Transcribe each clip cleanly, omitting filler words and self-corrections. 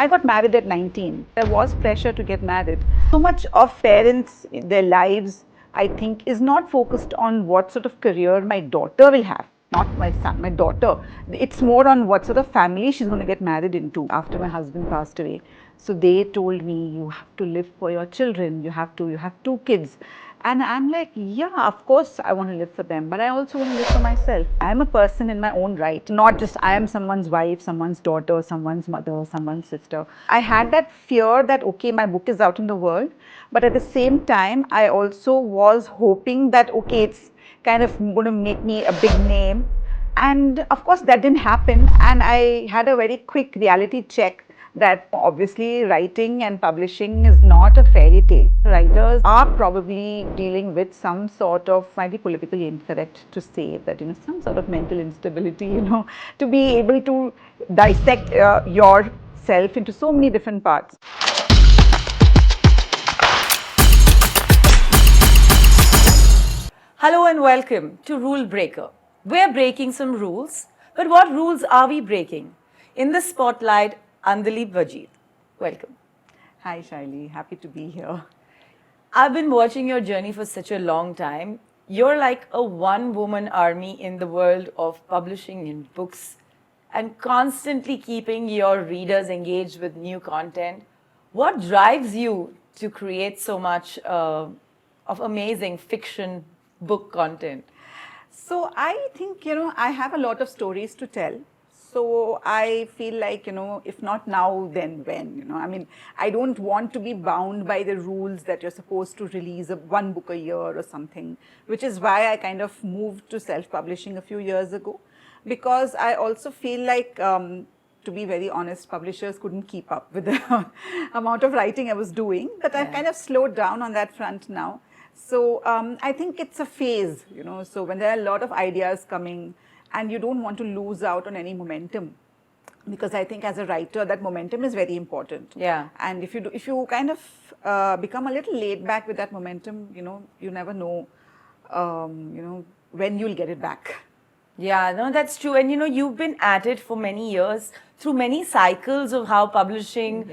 I got married at 19. There was pressure to get married. So much of parents, their lives, I think, is not focused on what sort of career my daughter will have. Not my son, my daughter. It's more on what sort of family she's going to get married into after my husband passed away. So they told me, you have to live for your children. You have 2 kids. And I'm like, yeah, of course I want to live for them, but I also want to live for myself. I'm a person in my own right, not just I am someone's wife, someone's daughter, someone's mother, someone's sister. I had that fear that, okay, my book is out in the world, but at the same time, I also was hoping that, okay, it's kind of going to make me a big name. And of course, that didn't happen. And I had a very quick reality check that obviously writing and publishing is not a fairy tale. Writers are probably dealing with some sort of, might be politically incorrect to say that, some sort of mental instability, to be able to dissect yourself into so many different parts. Hello and welcome to Rulebreaker. We're breaking some rules, but what rules are we breaking? In the spotlight, Andaleeb Wajid. Welcome. Hi Shaili, happy to be here. I've been watching your journey for such a long time. You're like a one-woman army in the world of publishing in books and constantly keeping your readers engaged with new content. What drives you to create so much of amazing fiction book content? So I think, I have a lot of stories to tell. So I feel like, if not now, then when, I don't want to be bound by the rules that you're supposed to release one book a year or something, which is why I kind of moved to self-publishing a few years ago, because I also feel like, to be very honest, publishers couldn't keep up with the amount of writing I was doing, but I've kind of slowed down on that front now. So I think it's a phase, so when there are a lot of ideas coming, and you don't want to lose out on any momentum, because I think as a writer that momentum is very important. Yeah. And if you kind of become a little laid back with that momentum, you never know, when you'll get it back. Yeah, no, that's true. And you've been at it for many years through many cycles of how publishing,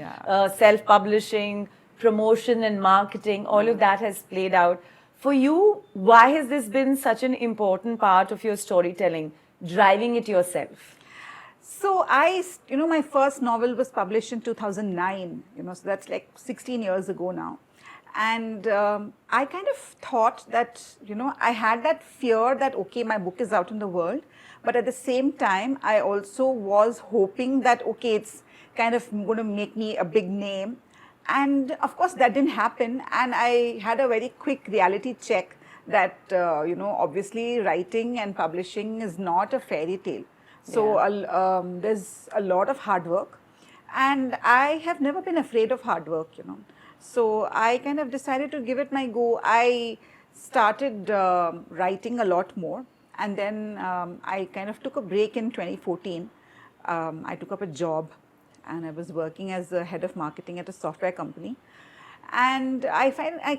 self-publishing, promotion and marketing, all of that has played out. For you, why has this been such an important part of your storytelling, driving it yourself? So my first novel was published in 2009, so that's like 16 years ago now. And I kind of thought that, I had that fear that, okay, my book is out in the world, but at the same time, I also was hoping that, okay, it's kind of going to make me a big name. And of course, that didn't happen. And I had a very quick reality check that, obviously writing and publishing is not a fairy tale. So there's a lot of hard work. And I have never been afraid of hard work, So I kind of decided to give it my go. I started writing a lot more. And then I kind of took a break in 2014. I took up a job. And I was working as the head of marketing at a software company. And I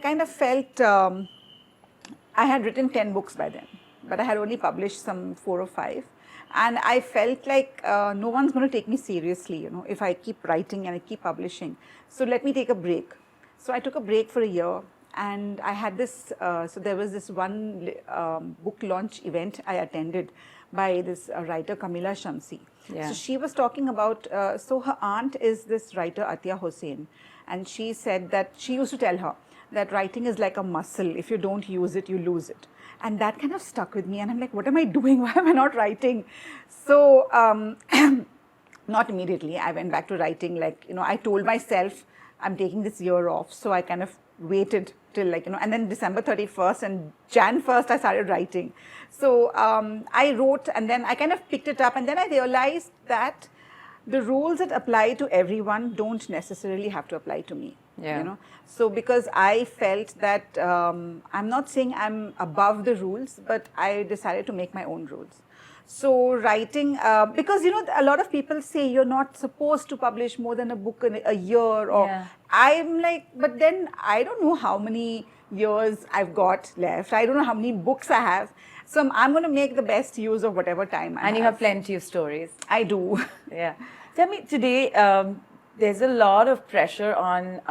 kind of felt, I had written 10 books by then, but I had only published some 4 or 5. And I felt like no one's going to take me seriously, if I keep writing and I keep publishing. So let me take a break. So I took a break for a year. And I had this, so there was this one book launch event I attended by this writer, Kamila Shamsi. Yeah. So she was talking about, so her aunt is this writer, Atiya Hussain. And she said that she used to tell her that writing is like a muscle. If you don't use it, you lose it. And that kind of stuck with me. And I'm like, what am I doing? Why am I not writing? So not immediately. I went back to writing. Like, I told myself I'm taking this year off. So I kind of waited till and then December 31st and Jan 1st I started writing. So I wrote and then I kind of picked it up and then I realized that the rules that apply to everyone don't necessarily have to apply to me. Yeah. So because I felt that I'm not saying I'm above the rules, but I decided to make my own rules. So writing, because a lot of people say you're not supposed to publish more than a book in a year, or I'm like, but then I don't know how many years I've got left. I don't know how many books I have. So I'm going to make the best use of whatever time I have. And you have plenty of stories. I do. Yeah. Tell me today, there's a lot of pressure on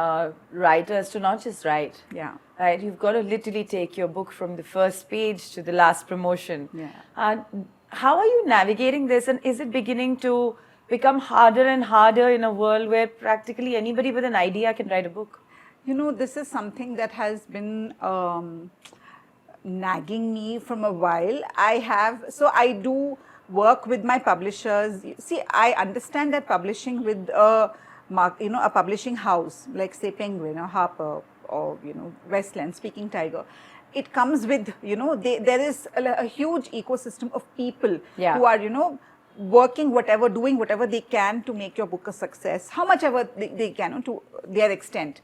writers to not just write. Yeah. Right? You've got to literally take your book from the first page to the last promotion. Yeah. How are you navigating this, and is it beginning to become harder and harder in a world where practically anybody with an idea can write a book? You know, this is something that has been nagging me from a while. I do work with my publishers. See, I understand that publishing with a publishing house like say Penguin or Harper or Westland, Speaking Tiger, it comes with there is a huge ecosystem of people who are working doing whatever they can to make your book a success, how much ever they can to their extent.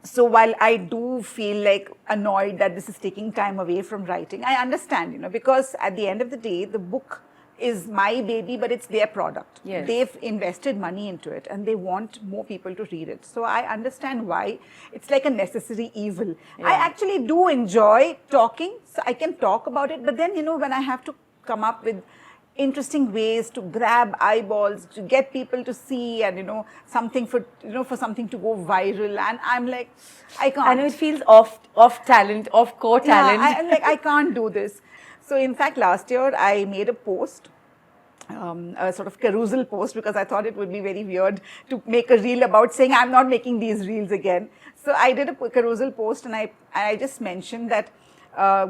So while I do feel like annoyed that this is taking time away from writing, I understand, because at the end of the day, the book is my baby, but it's their product. Yes. They've invested money into it and they want more people to read it. So I understand why it's like a necessary evil. Yeah. I actually do enjoy talking, so I can talk about it, but then, when I have to come up with interesting ways to grab eyeballs, to get people to see, and something for something to go viral, and I'm like, I can't. I know it feels off talent, off core talent. Yeah, I'm like, I can't do this. So in fact, last year I made a post, a sort of carousel post, because I thought it would be very weird to make a reel about saying I'm not making these reels again. So I did a carousel post, and I just mentioned that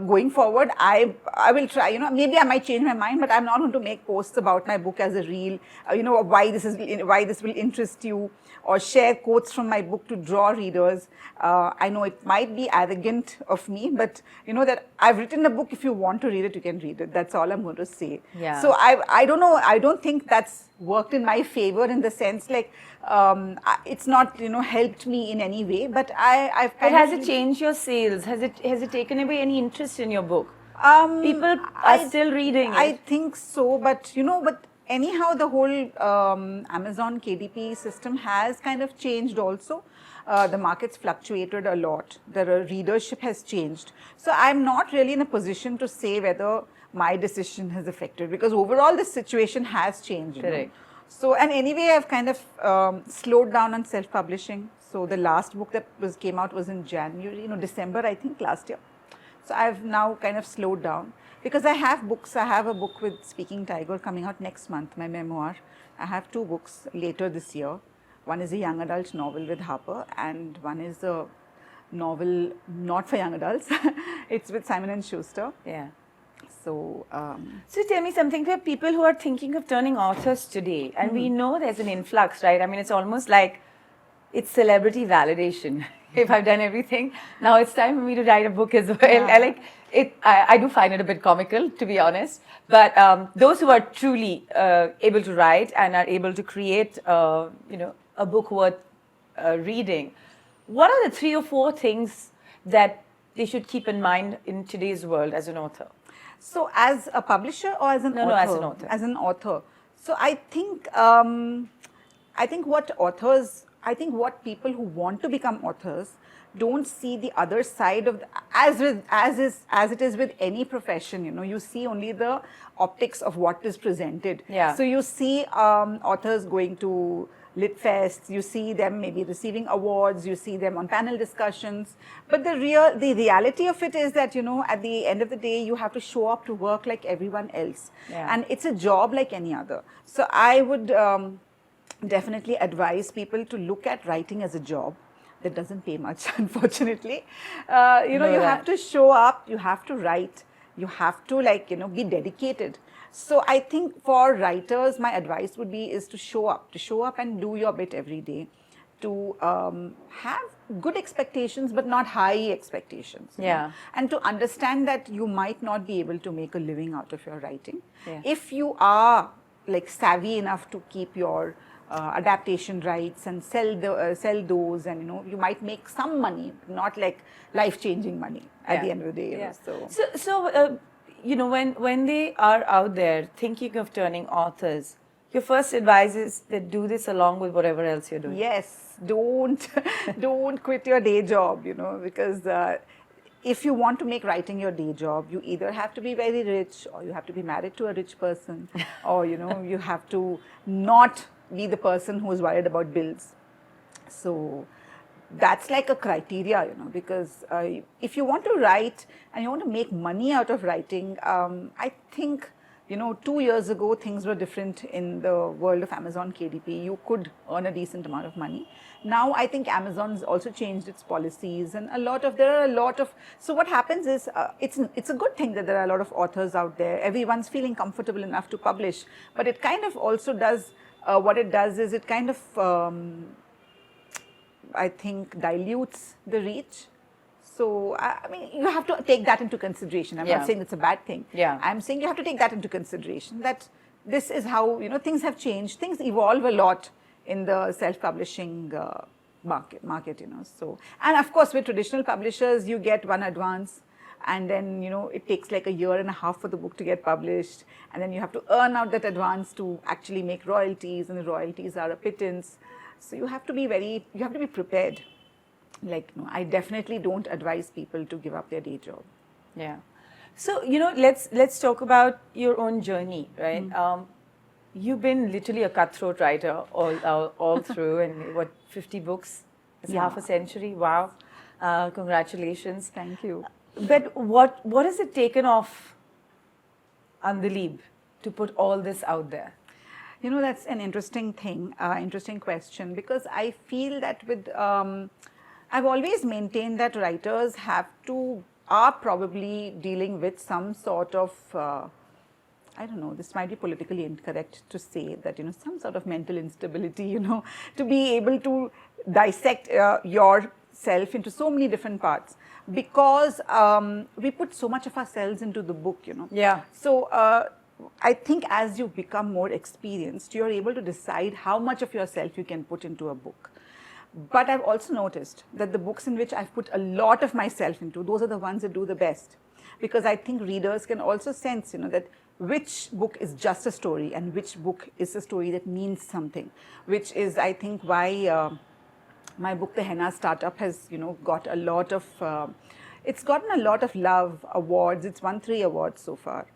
going forward, I will try, maybe I might change my mind, but I'm not going to make posts about my book as a reel, why this will interest you, or share quotes from my book to draw readers. I know it might be arrogant of me, but that I've written a book. If you want to read it, you can read it. That's all I'm going to say. Yeah. So I don't know. I don't think that's worked in my favor in the sense like it's not helped me in any way. But I've kind But has it changed your sales? Has it taken away any interest in your book? People are still reading it. I think so, but anyhow, the whole Amazon KDP system has kind of changed also. The market's fluctuated a lot. The readership has changed. So I'm not really in a position to say whether my decision has affected, because overall the situation has changed. Correct. So, and anyway, I've kind of slowed down on self-publishing. So the last book that came out was in January, December, I think, last year. So I've now kind of slowed down because I have books. I have a book with Speaking Tiger coming out next month, my memoir. I have 2 books later this year. One is a young adult novel with Harper, and one is a novel not for young adults. It's with Simon & Schuster. Yeah. So, So tell me something. There are people who are thinking of turning authors today, and we know there's an influx, right? I mean, it's almost like it's celebrity validation. If I've done everything, now it's time for me to write a book as well. Yeah. I do find it a bit comical, to be honest. But those who are truly able to write and are able to create, a book worth reading, what are the 3 or 4 things that they should keep in mind in today's world as an author? So as a publisher or as an author? No, as an author. As an author. So I think what people who want to become authors don't see the other side of as it is with any profession. You see only the optics of what is presented. Yeah. So you see authors going to lit fests, you see them maybe receiving awards, you see them on panel discussions, but the reality of it is that at the end of the day you have to show up to work like everyone else. Yeah. And it's a job like any other. So I would definitely advise people to look at writing as a job that doesn't pay much, unfortunately. You have to show up, you have to write, you have to be dedicated. So I think for writers, my advice would be is to show up and do your bit every day, to have good expectations but not high expectations. Yeah. And to understand that you might not be able to make a living out of your writing. Yeah. If you are savvy enough to keep your adaptation rights and sell those, and you might make some money, not life-changing money at the end of the day. Yeah. So when they are out there thinking of turning authors, your first advice is that do this along with whatever else you're doing. Yes, don't quit your day job, because if you want to make writing your day job, you either have to be very rich, or you have to be married to a rich person, or you have to not be the person who is worried about bills. So that's like a criteria, because if you want to write and you want to make money out of writing, I think, 2 years ago, things were different in the world of Amazon KDP. You could earn a decent amount of money. Now, I think Amazon's also changed its policies, and so what happens is, it's a good thing that there are a lot of authors out there. Everyone's feeling comfortable enough to publish, but it kind of also does, what it does is it kind of, I think, dilutes the reach. So, I mean, you have to take that into consideration. I'm not saying it's a bad thing. I'm saying you have to take that into consideration, that this is how, things have changed. Things evolve a lot in the self-publishing market, So, and of course, with traditional publishers, you get one advance, and then, it takes like a year and a half for the book to get published. And then you have to earn out that advance to actually make royalties, and the royalties are a pittance. So you have to be prepared. Like, I definitely don't advise people to give up their day job. Yeah. So, let's talk about your own journey, right? You've been literally a cutthroat writer all through, and 50 books? It's half a century. Wow. Congratulations. Thank you. But what has it taken off Andaleeb to put all this out there? That's an interesting thing, interesting question, because I feel that I've always maintained that writers are probably dealing with some sort of, I don't know, this might be politically incorrect to say that, some sort of mental instability, to be able to dissect yourself into so many different parts, because we put so much of ourselves into the book, Yeah. So, I think as you become more experienced, you're able to decide how much of yourself you can put into a book. But I've also noticed that the books in which I've put a lot of myself into, those are the ones that do the best. Because I think readers can also sense, that which book is just a story and which book is a story that means something, which is, I think, why my book, The Henna Startup, has, got a lot of, it's gotten a lot of love, awards. It's won 3 awards so far.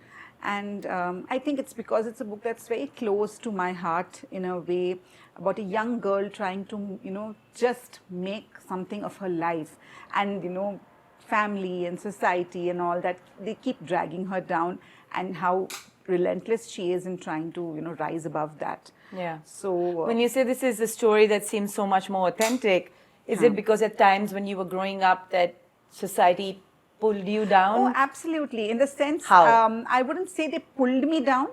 And I think it's because it's a book that's very close to my heart in a way, about a young girl trying to, just make something of her life. And, family and society and all that, they keep dragging her down, and how relentless she is in trying to, rise above that. Yeah. So when you say this is a story that seems so much more authentic, is it because at times when you were growing up that society pulled you down? Oh, absolutely. In the sense, How? I wouldn't say they pulled me down.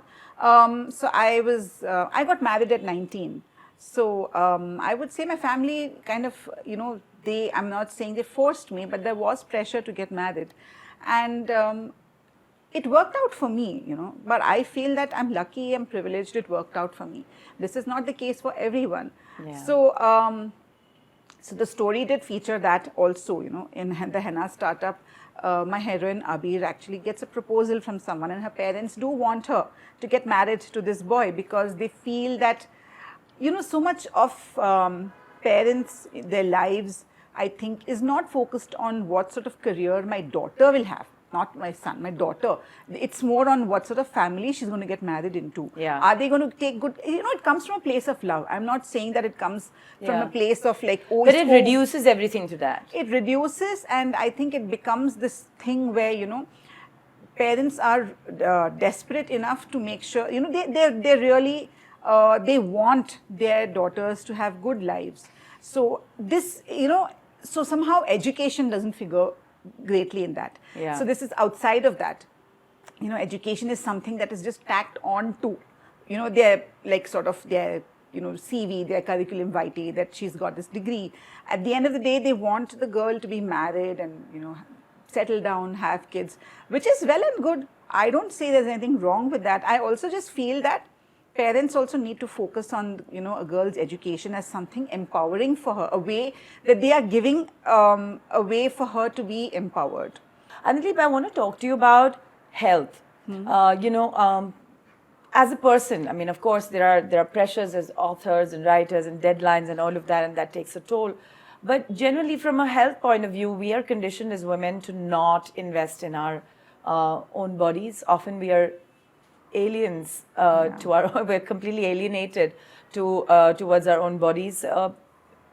So I got married at 19. So I would say my family kind of, I'm not saying they forced me, but there was pressure to get married. And it worked out for me, but I feel that I'm lucky, I'm privileged, it worked out for me. This is not the case for everyone. Yeah. So, so the story did feature that also, in the Henna Startup. My heroine Abir actually gets a proposal from someone, and her parents do want her to get married to this boy, because they feel that, so much of parents, their lives, I think, is not focused on what sort of career my daughter will have. Not my son, my daughter. It's more on what sort of family she's going to get married into. Yeah. Are they going to take good, it comes from a place of love. I'm not saying that it comes from a place of like, oh, but it reduces everything to that. It reduces, and I think it becomes this thing where, parents are desperate enough to make sure, they really, they want their daughters to have good lives. So this, so somehow education doesn't figure greatly in that. Yeah. So this is outside of that. Education is something that is just tacked on to, their like sort of their, CV, their curriculum vitae, that she's got this degree. At the end of the day, they want the girl to be married and, settle down, have kids, which is well and good. I don't say there's anything wrong with that. I also just feel that parents also need to focus on, a girl's education as something empowering for her, a way that they are giving a way for her to be empowered. Andaleeb, I want to talk to you about health. As a person, I mean, of course, there are pressures as authors and writers and deadlines and all of that, and that takes a toll. But generally, from a health point of view, we are conditioned as women to not invest in our own bodies. Often we are aliens to our, we're completely alienated towards our own bodies.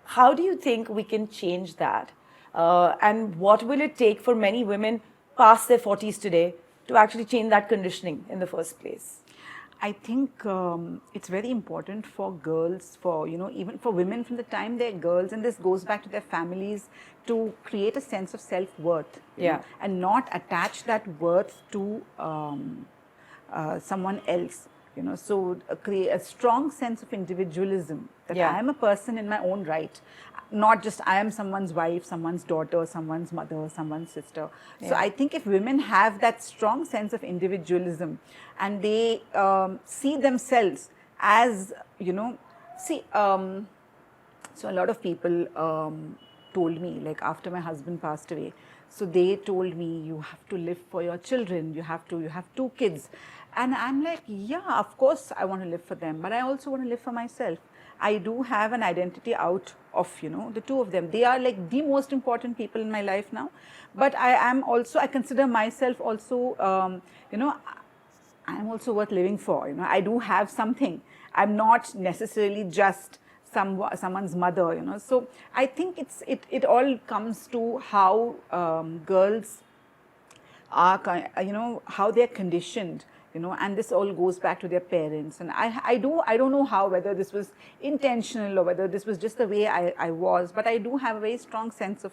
How do you think we can change that? And what will it take for many women past their 40s today to actually change that conditioning in the first place? I think it's very important for girls, for even for women from the time they're girls, and this goes back to their families, to create a sense of self-worth, and not attach that worth to someone else. So create a strong sense of individualism, that I am a person in my own right, not just I am someone's wife, someone's daughter, someone's mother, someone's sister. So I think if women have that strong sense of individualism, and they see themselves as, so a lot of people told me, like after my husband passed away, so they told me, you have to live for your children, you have 2 kids. And I'm like, yeah, of course I want to live for them, but I also want to live for myself. I do have an identity out of, the 2 of them. They are like the most important people in my life now. But I consider myself also, I'm also worth living for. I do have something. I'm not necessarily just someone's mother. So I think it all comes to how girls are, how they're conditioned. And this all goes back to their parents. And I don't know whether this was intentional or whether this was just the way I was, but I do have a very strong sense of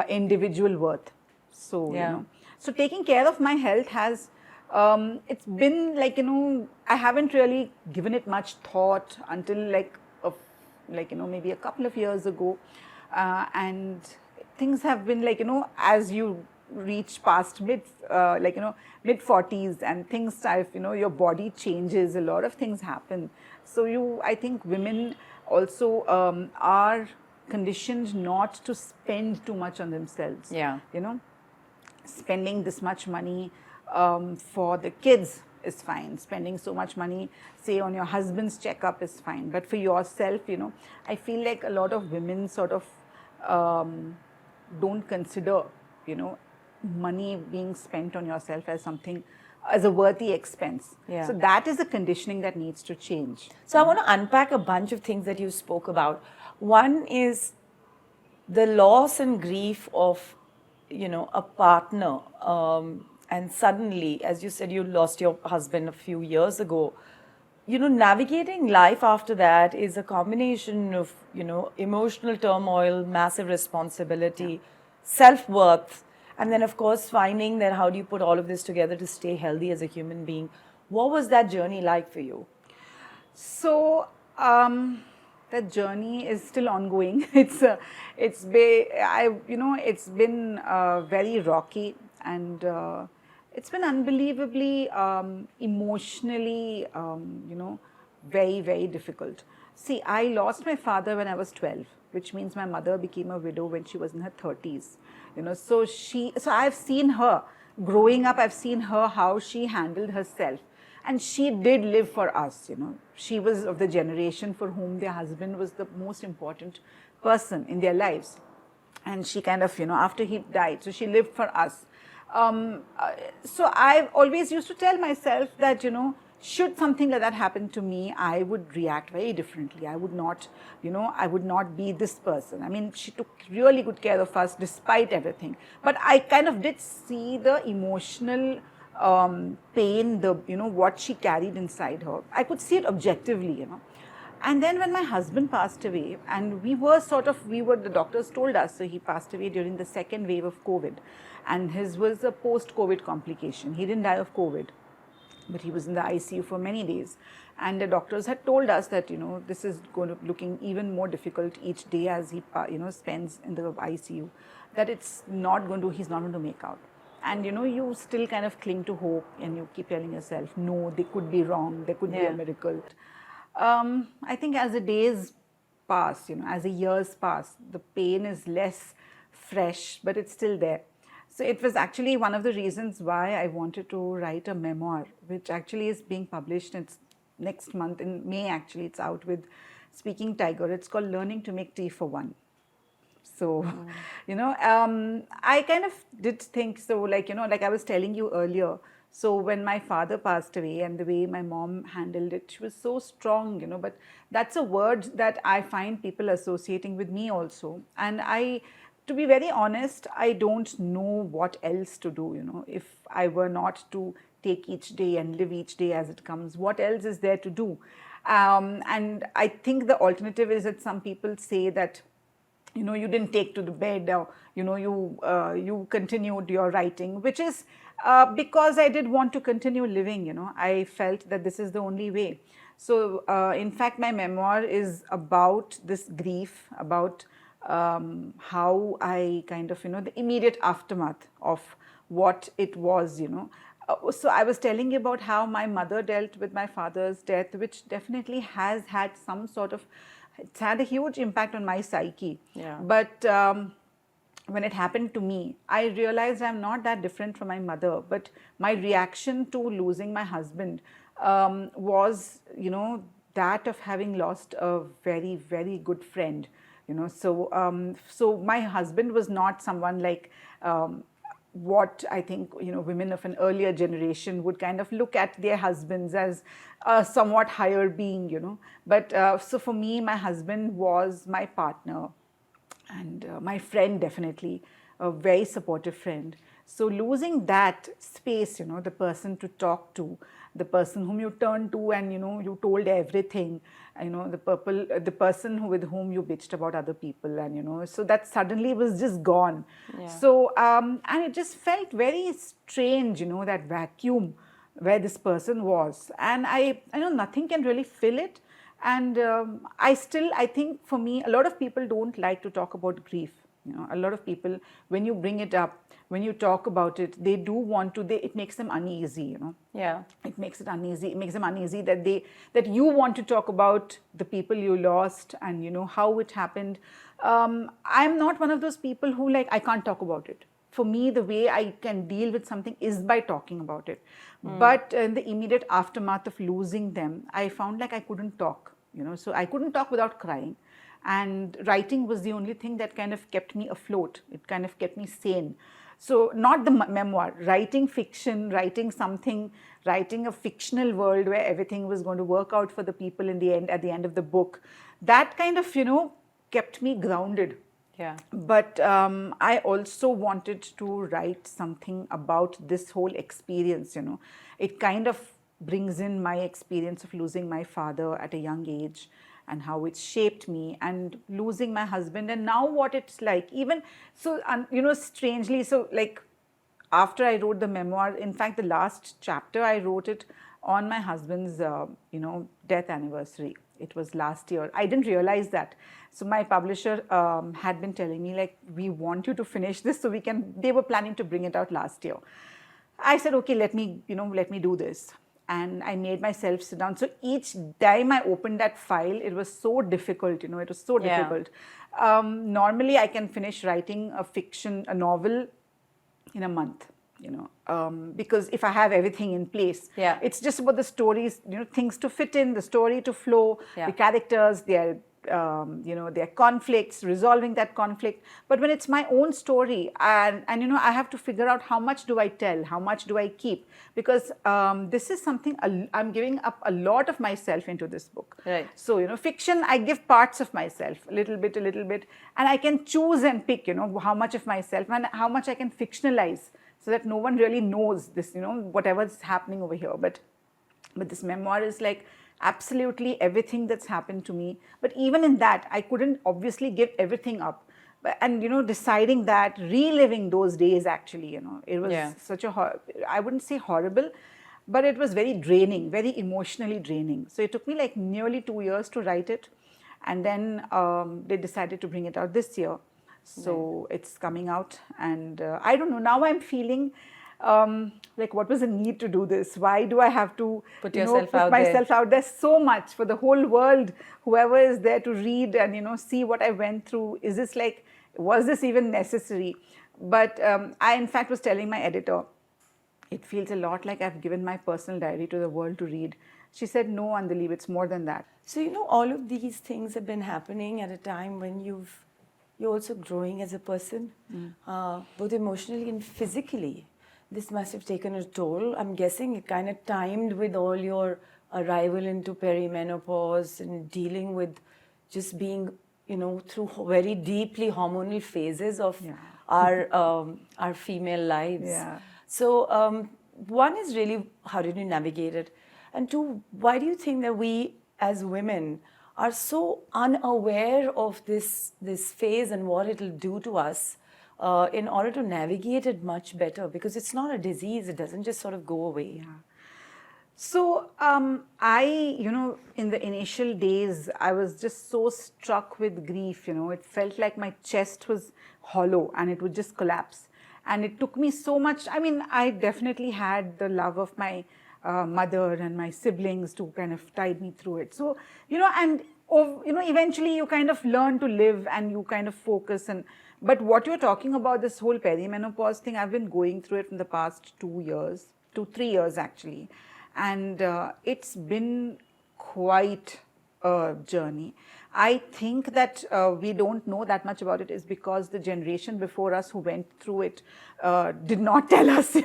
individual worth. So, so taking care of my health has, it's been like, I haven't really given it much thought until maybe a couple of years ago. And things have been like, as you reach past mid 40s and things your body changes, a lot of things happen. So I think women also are conditioned not to spend too much on themselves. Spending this much money for the kids is fine. Spending so much money, say, on your husband's checkup is fine. But for yourself, I feel like a lot of women sort of don't consider, money being spent on yourself as something, as a worthy expense. So that is a conditioning that needs to change. So I want to unpack a bunch of things that you spoke about. One is the loss and grief of, a partner. And suddenly, as you said, you lost your husband a few years ago. Navigating life after that is a combination of, emotional turmoil, massive responsibility, self-worth, and then, of course, finding that how do you put all of this together to stay healthy as a human being. What was that journey like for you? So, that journey is still ongoing. It's been very rocky, and it's been unbelievably emotionally, very, very difficult. See, I lost my father when I was 12, which means my mother became a widow when she was in her 30s. So I've seen her growing up. I've seen her, how she handled herself. And she did live for us, She was of the generation for whom their husband was the most important person in their lives. And she kind of, after he died, so she lived for us. So I've always used to tell myself that, should something like that happen to me, I would react very differently. I would not, I would not be this person. I mean, she took really good care of us despite everything. But I kind of did see the emotional pain, what she carried inside her. I could see it objectively, And then when my husband passed away, and the doctors told us, so he passed away during the second wave of COVID. And his was a post-COVID complication. He didn't die of COVID, but he was in the ICU for many days. And the doctors had told us that, this is going to looking even more difficult each day as he, spends in the ICU, that he's not going to make out. And, you still kind of cling to hope, and you keep telling yourself, no, they could be wrong, there could be a miracle. I think as the days pass, as the years pass, the pain is less fresh, but it's still there. So it was actually one of the reasons why I wanted to write a memoir, which actually is being published. It's next month in May, actually. It's out with Speaking Tiger. It's called Learning to Make Tea for One. So, I kind of did think, so like I was telling you earlier, So when my father passed away and the way my mom handled it, she was so strong, but that's a word that I find people associating with me also. And to be very honest, I don't know what else to do, if I were not to take each day and live each day as it comes, what else is there to do? And I think the alternative is that some people say that, you didn't take to the bed, or you continued your writing, which is because I did want to continue living. I felt that this is the only way. So in fact, my memoir is about this grief, about how I kind of, the immediate aftermath of what it was. So I was telling you about how my mother dealt with my father's death, which definitely has had some sort of, it's had a huge impact on my psyche. Yeah. But when it happened to me, I realized I'm not that different from my mother. But my reaction to losing my husband was, that of having lost a very, very good friend. So my husband was not someone like what I think, women of an earlier generation would kind of look at their husbands as a somewhat higher being. But so for me, my husband was my partner and my friend, definitely, a very supportive friend. So losing that space, the person to talk to, the person whom you turned to and, you told everything, the person with whom you bitched about other people, and, so that suddenly was just gone. Yeah. So, and it just felt very strange, that vacuum where this person was. And I know nothing can really fill it. And I think for me, a lot of people don't like to talk about grief. A lot of people, when you bring it up, when you talk about it, they do want to, it makes them uneasy, Yeah. It makes it uneasy. It makes them uneasy that you want to talk about the people you lost and, how it happened. I'm not one of those people who I can't talk about it. For me, the way I can deal with something is by talking about it. But in the immediate aftermath of losing them, I found I couldn't talk, so I couldn't talk without crying. And writing was the only thing that kind of kept me afloat. It kind of kept me sane. So not the memoir, writing fiction, writing something, writing a fictional world where everything was going to work out for the people in the end, at the end of the book. That kind of, kept me grounded. Yeah. But I also wanted to write something about this whole experience. It kind of brings in my experience of losing my father at a young age and how it shaped me, and losing my husband, and now what it's like. Even so, strangely, so after I wrote the memoir, in fact, the last chapter I wrote it on my husband's, death anniversary. It was last year. I didn't realize that. So my publisher had been telling me we want you to finish this so they were planning to bring it out last year. I said, okay, let me do this. And I made myself sit down. So each time I opened that file, it was so difficult, it was so difficult. Normally I can finish writing a novel in a month, because if I have everything in place, it's just about the stories, things to fit in, the story to flow, the characters, their conflicts, resolving that conflict. But when it's my own story, and I have to figure out how much do I tell, how much do I keep, because this is something I'm giving up a lot of myself into this book. Right. So fiction, I give parts of myself, a little bit, and I can choose and pick, how much of myself and how much I can fictionalize, so that no one really knows this, whatever's happening over here. But this memoir is absolutely everything that's happened to me. But even in that, I couldn't obviously give everything up. And, deciding that, reliving those days, actually, it was such I wouldn't say horrible, but it was very draining, very emotionally draining. So it took me nearly 2 years to write it. And then they decided to bring it out this year. So it's coming out. And I don't know, now I'm feeling what was the need to do this? Why do I have to put myself out there so much for the whole world, whoever is there to read and see what I went through? Is this was this even necessary? But I in fact was telling my editor, it feels a lot like I've given my personal diary to the world to read. She said, no, Andaleeb, it's more than that. So all of these things have been happening at a time when you're also growing as a person, both emotionally and physically. this must have taken a toll. I'm guessing it kind of timed with all your arrival into perimenopause and dealing with just being, through very deeply hormonal phases of our female lives. Yeah. So one is really, how did you navigate it? And two, why do you think that we as women are so unaware of this phase and what it'll do to us in order to navigate it much better? Because it's not a disease, it doesn't just sort of go away. Yeah. So I, in the initial days, I was just so struck with grief, it felt like my chest was hollow and it would just collapse. And it took me so much, I definitely had the love of my mother and my siblings to kind of tide me through it. So, eventually you kind of learn to live and you kind of focus. But what you're talking about, this whole perimenopause thing, I've been going through it in the past 3 years actually. And it's been quite a journey. I think that we don't know that much about it is because the generation before us who went through it did not tell us,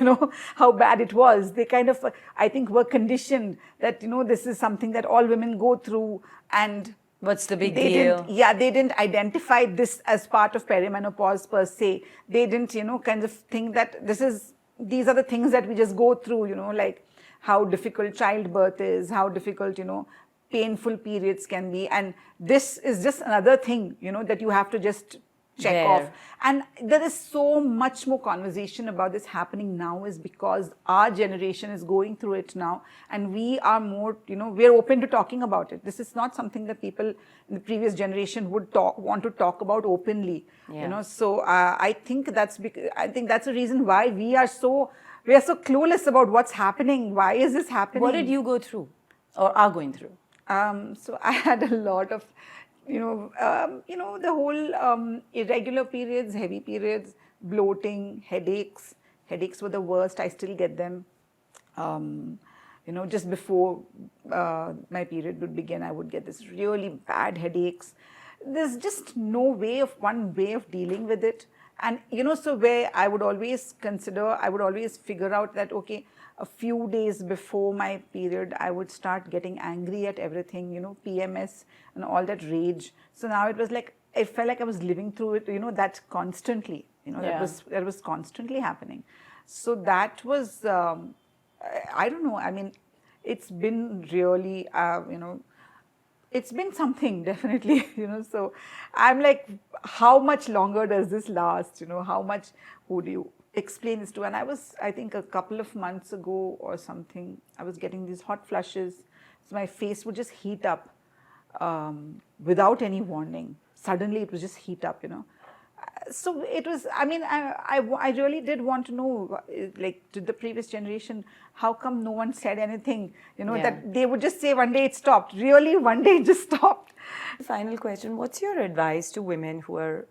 how bad it was. They kind of, I think, were conditioned that, this is something that all women go through, and what's the big deal? They didn't identify this as part of perimenopause per se. They didn't, kind of think that these are the things that we just go through, like how difficult childbirth is, how difficult, painful periods can be. And this is just another thing, that you have to just check off. And there is so much more conversation about this happening now is because our generation is going through it now. And we are more, we're open to talking about it. This is not something that people in the previous generation would want to talk about openly, So I think that's a reason why we are so clueless about what's happening. Why is this happening? What did you go through or are going through? So I had a lot of, the whole irregular periods, heavy periods, bloating, headaches. Headaches were the worst. I still get them. Just before my period would begin, I would get this really bad headaches. There's just no one way of dealing with it. And, so where I would always figure out that, okay, a few days before my period, I would start getting angry at everything, PMS and all that rage. So now it was like, I felt like I was living through it, that constantly, that was constantly happening. So that was, I don't know, it's been really, it's been something, definitely, so I'm like, how much longer does this last? How much would you explain this to? And I think a couple of months ago or something, I was getting these hot flushes. So my face would just heat up without any warning. Suddenly it would just heat up, So it was, I really did want to know, like, to the previous generation, how come no one said anything, that they would just say one day it stopped. Really, one day it just stopped. Final question, what's your advice to women who are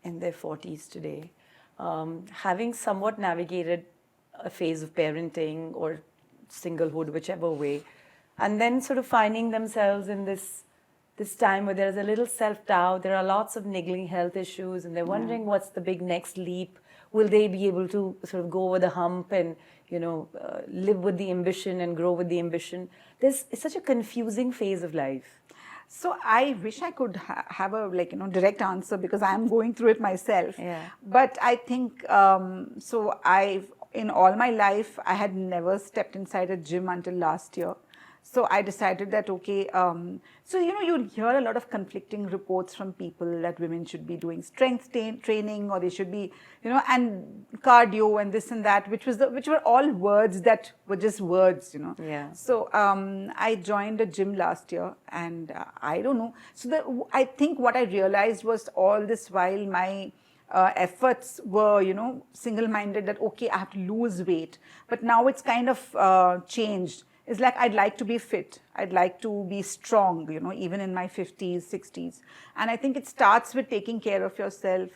in their 40s today, having somewhat navigated a phase of parenting or singlehood, whichever way, and then sort of finding themselves in this time where there's a little self-doubt, there are lots of niggling health issues, and they're wondering what's the big next leap? Will they be able to sort of go over the hump and, live with the ambition and grow with the ambition? It's such a confusing phase of life. So I wish I could have a direct answer because I'm going through it myself. Yeah. But I think, in all my life, I had never stepped inside a gym until last year. So I decided that, okay, you'd hear a lot of conflicting reports from people that women should be doing strength training, or they should be, and cardio and this and that, which were all words that were just words, Yeah. So I joined a gym last year, and I don't know. So I think what I realized was all this while my efforts were, single-minded that, okay, I have to lose weight. But now it's kind of changed. It's like, I'd like to be fit. I'd like to be strong, even in my 50s, 60s. And I think it starts with taking care of yourself,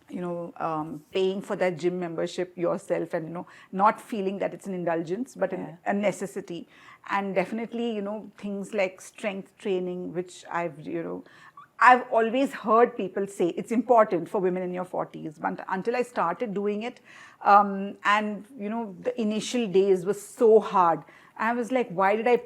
paying for that gym membership yourself, and, not feeling that it's an indulgence, but a necessity. And definitely, things like strength training, which I've, I've always heard people say it's important for women in your 40s, but until I started doing it, and the initial days was so hard. I was like, why did I,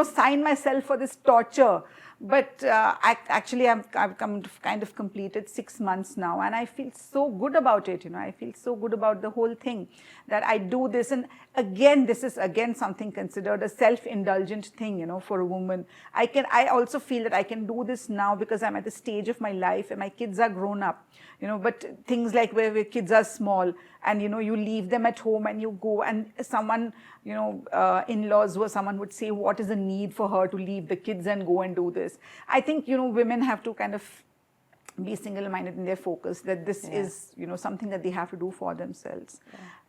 sign myself for this torture? But I've kind of completed 6 months now, and I feel so good about it. I feel so good about the whole thing, that I do this. And again, this is again something considered a self-indulgent thing, for a woman. I also feel that I can do this now because I'm at the stage of my life and my kids are grown up. But things like where kids are small and you leave them at home and you go, and someone, in-laws or someone would say, what is the need for her to leave the kids and go and do this? I think women have to kind of be single-minded in their focus, that this is something that they have to do for themselves.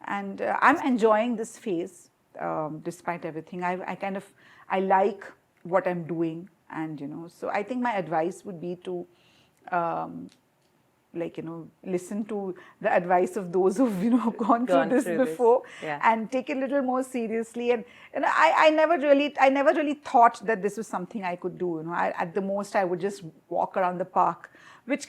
And I'm enjoying this phase despite everything. I like what I'm doing, and so I think my advice would be to listen to the advice of those who've gone through this before, and take it a little more seriously. And I never really thought that this was something I could do. At the most I would just walk around the park, which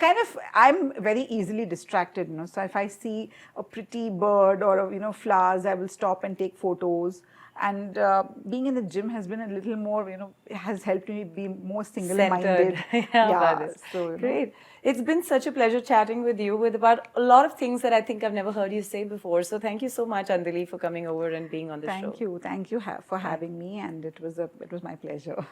I'm very easily distracted. So if I see a pretty bird or flowers, I will stop and take photos. And being in the gym has been a little more, has helped me be more single-minded. So, great. It's been such a pleasure chatting with you about a lot of things that I think I've never heard you say before. So thank you so much, Andaleeb, for coming over and being on the show. Thank you for having me, and it was my pleasure.